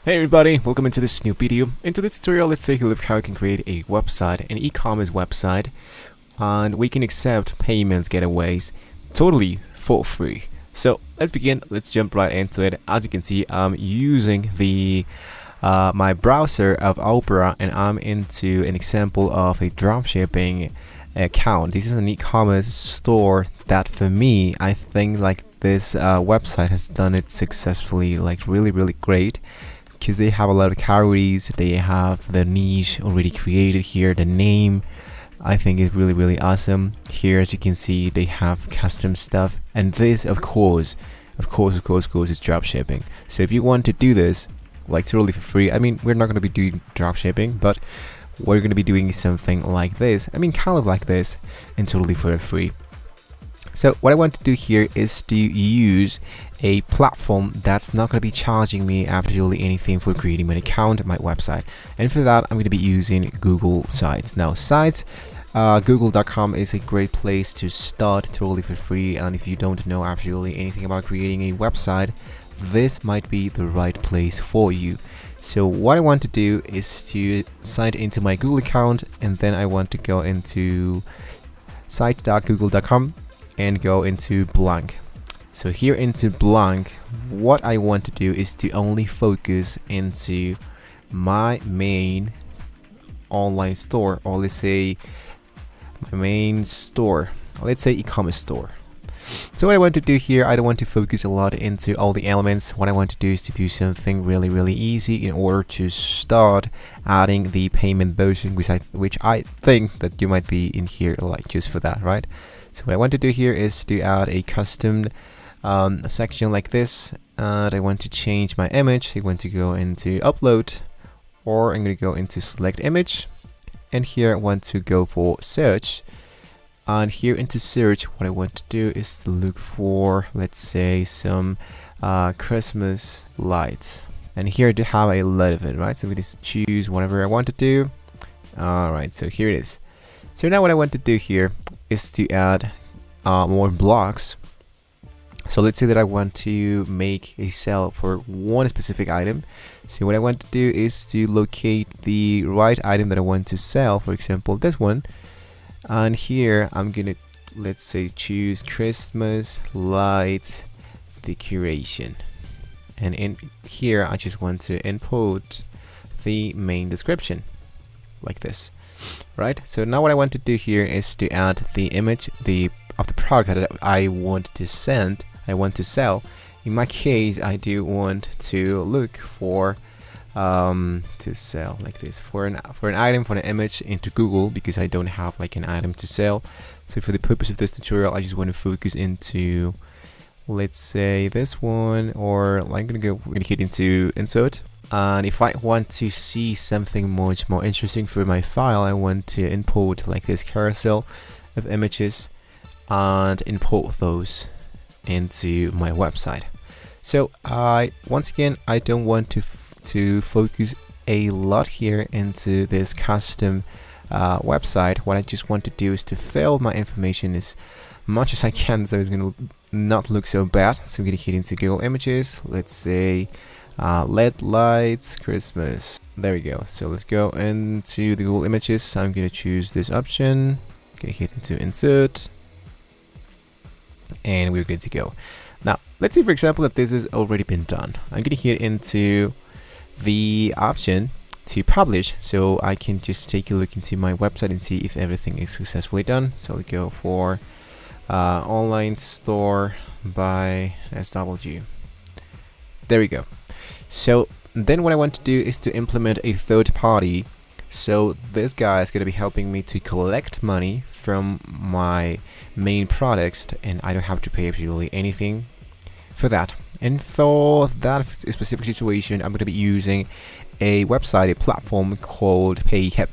Hey everybody, welcome into this new video. Into this tutorial, let's take a look how we can create a website, an e-commerce website, and we can accept payments getaways totally for free. So let's begin. Let's jump right into it. As you can see, I'm using the my browser of Opera, and I'm into an example of a dropshipping account. This is an e-commerce store that, for me, I think like this website has done it successfully, like really great, because they have a lot of categories. They have the niche already created here. The name, I think, is really awesome. Here, as you can see, they have custom stuff, and this of course is dropshipping. So if you want to do this like totally for free, I mean, we're not going to be doing dropshipping, but we're going to be doing something like this, I mean kind of like this, and totally for free. So what I want to do here is to use a platform that's not going to be charging me absolutely anything for creating my account, my website. And for that, I'm going to be using Google Sites. Now, Sites, google.com is a great place to start totally for free. And if you don't know absolutely anything about creating a website, this might be the right place for you. So what I want to do is to sign into my Google account, and then I want to go into site.google.com and go into blank. So here into blank, what I want to do is to only focus into my main online store, or let's say my main store, let's say e-commerce store. So what I want to do here, I don't want to focus a lot into all the elements. What I want to do is to do something really easy in order to start adding the payment button, which I think that you might be in here like just for that, right? So what I want to do here is to add a custom section like this, and I want to change my image. I want to go into upload, or I'm going to go into select image, and here I want to go for search. And here into search, what I want to do is to look for, let's say, some Christmas lights, and here to have a lot of it, right? So we just choose whatever I want to do. Alright, so here it is. So now what I want to do here is to add more blocks. So let's say that I want to make a sale for one specific item. So what I want to do is to locate the right item that I want to sell, for example this one, and here I'm gonna, let's say, choose Christmas light decoration, and in here I just want to input the main description like this, right? So now what I want to do here is to add the image of the product that I want to sell. In my case, I do want to look for to sell like this for an item, for an image into Google, because I don't have like an item to sell. So for the purpose of this tutorial, I just want to focus into, let's say, this one, or I'm gonna hit into insert. And if I want to see something much more interesting for my file, I want to import like this carousel of images and import those into my website. So once again, I don't want to focus a lot here into this custom website. What I just want to do is to fill my information as much as I can, so it's going to not look so bad. So I'm going to hit into Google Images, let's say LED lights Christmas. There we go. So let's go into the Google Images. I'm going to choose this option, going to hit into insert, and we're good to go. Now let's say, for example, that this has already been done. I'm going to hit into the option to publish, so I can just take a look into my website and see if everything is successfully done. So we go for online store by SW. There we go. So then what I want to do is to implement a third party. So this guy is going to be helping me to collect money from my main products, and I don't have to pay absolutely anything for that. And for that specific situation, I'm going to be using a website, a platform called PayHip.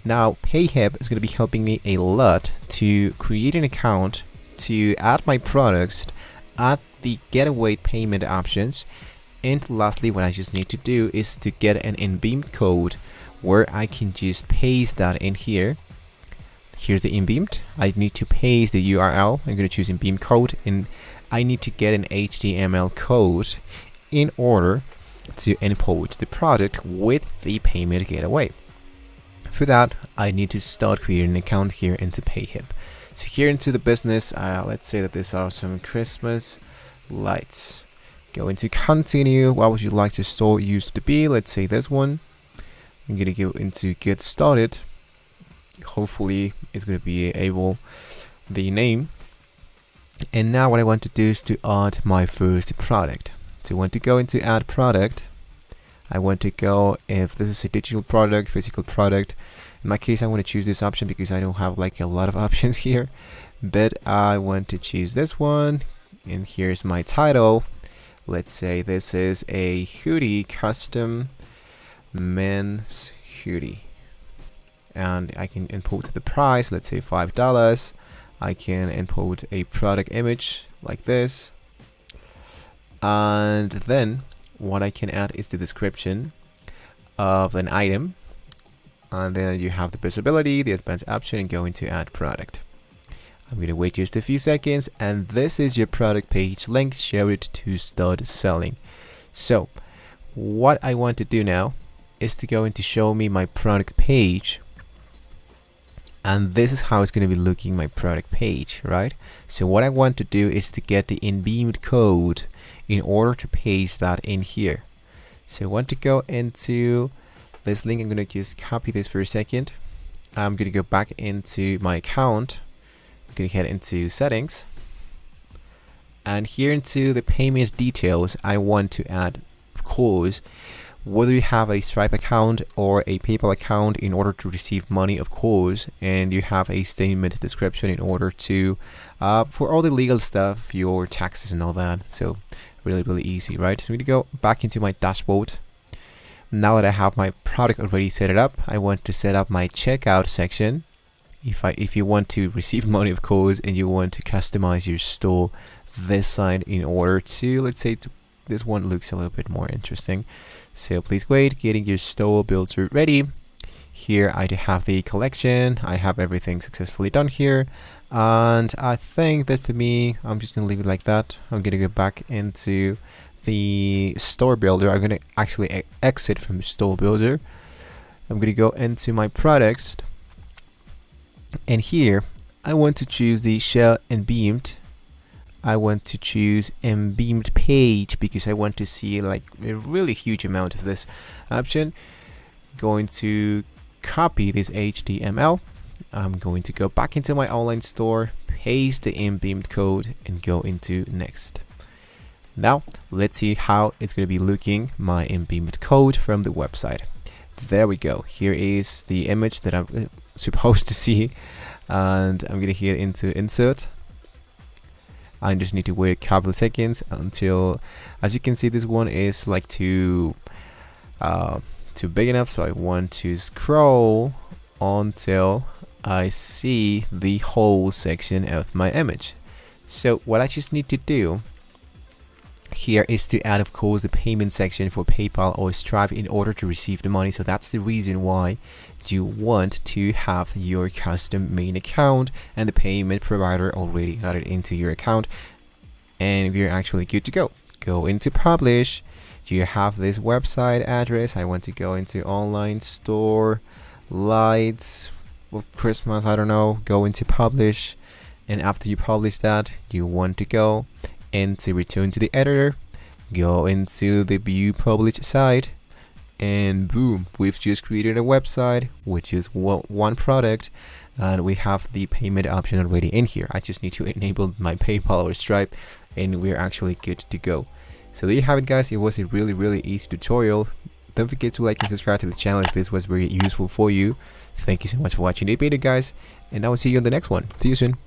Now, PayHip is going to be helping me a lot to create an account, to add my products, add the getaway payment options, and lastly, what I just need to do is to get an in-beam code where I can just paste that in here. Here's the in-beamed. I need to paste the URL. I'm going to choose in-beam code, and I need to get an HTML code in order to import the product with the payment gateway. For that, I need to start creating an account here into PayHip. So here into the business, let's say that these are some Christmas lights. Go into continue. What would you like to store used to be? Let's say this one. I'm gonna go into get started. Hopefully it's gonna be able the name. And now what I want to do is to add my first product. So I want to go into add product. I want to go if this is a digital product, physical product. In my case, I want to choose this option because I don't have like a lot of options here, but I want to choose this one. And here's my title. Let's say this is a hoodie, custom men's hoodie, and I can import the price. Let's say $5. I can import a product image like this, and then what I can add is the description of an item, and then you have the visibility, the advanced option, and go into add product. I'm gonna wait just a few seconds, and this is your product page link. Share it to start selling. So what I want to do now is to go into show me my product page, and this is how it's going to be looking, my product page, right? So what I want to do is to get the in-beamed code in order to paste that in here. So I want to go into this link. I'm going to just copy this for a second. I'm going to go back into my account. I'm going to head into settings, and here into the payment details, I want to add, of course, whether you have a Stripe account or a PayPal account in order to receive money, of course, and you have a statement description in order to for all the legal stuff, your taxes and all that. So really easy, right? So I'm going to go back into my dashboard. Now that I have my product already set it up, I want to set up my checkout section. If you want to receive money, of course, and you want to customize your store this side in order to, let's say, this one looks a little bit more interesting. So please wait, getting your store builder ready. Here I do have the collection. I have everything successfully done here. And I think that for me, I'm just gonna leave it like that. I'm gonna go back into the store builder. I'm gonna actually exit from store builder. I'm gonna go into my products. And here I want to choose the shell and beamed. I want to choose in-beamed page because I want to see like a really huge amount of this option. Going to copy this HTML. I'm going to go back into my online store, paste the in-beamed code, and go into next. Now let's see how it's going to be looking, my in-beamed code from the website. There we go. Here is the image that I'm supposed to see, and I'm going to hit into insert. I just need to wait a couple of seconds until, as you can see, this one is like too big enough, so I want to scroll until I see the whole section of my image. So what I just need to do here is to add, of course, the payment section for PayPal or Stripe in order to receive the money. So that's the reason why you want to have your custom main account and the payment provider already added into your account, and we're actually good to go. Go into publish. Do you have this website address? I want to go into online store lights for Christmas, I don't know. Go into publish, and after you publish that, you want to go into return to the editor, go into the view publish site, and boom, we've just created a website which is one product, and we have the payment option already in here. I just need to enable my PayPal or Stripe, and we're actually good to go. So there you have it, guys. It was a really easy tutorial. Don't forget to like and subscribe to the channel if this was very useful for you. Thank you so much for watching the video, guys, and I will see you on the next one. See you soon.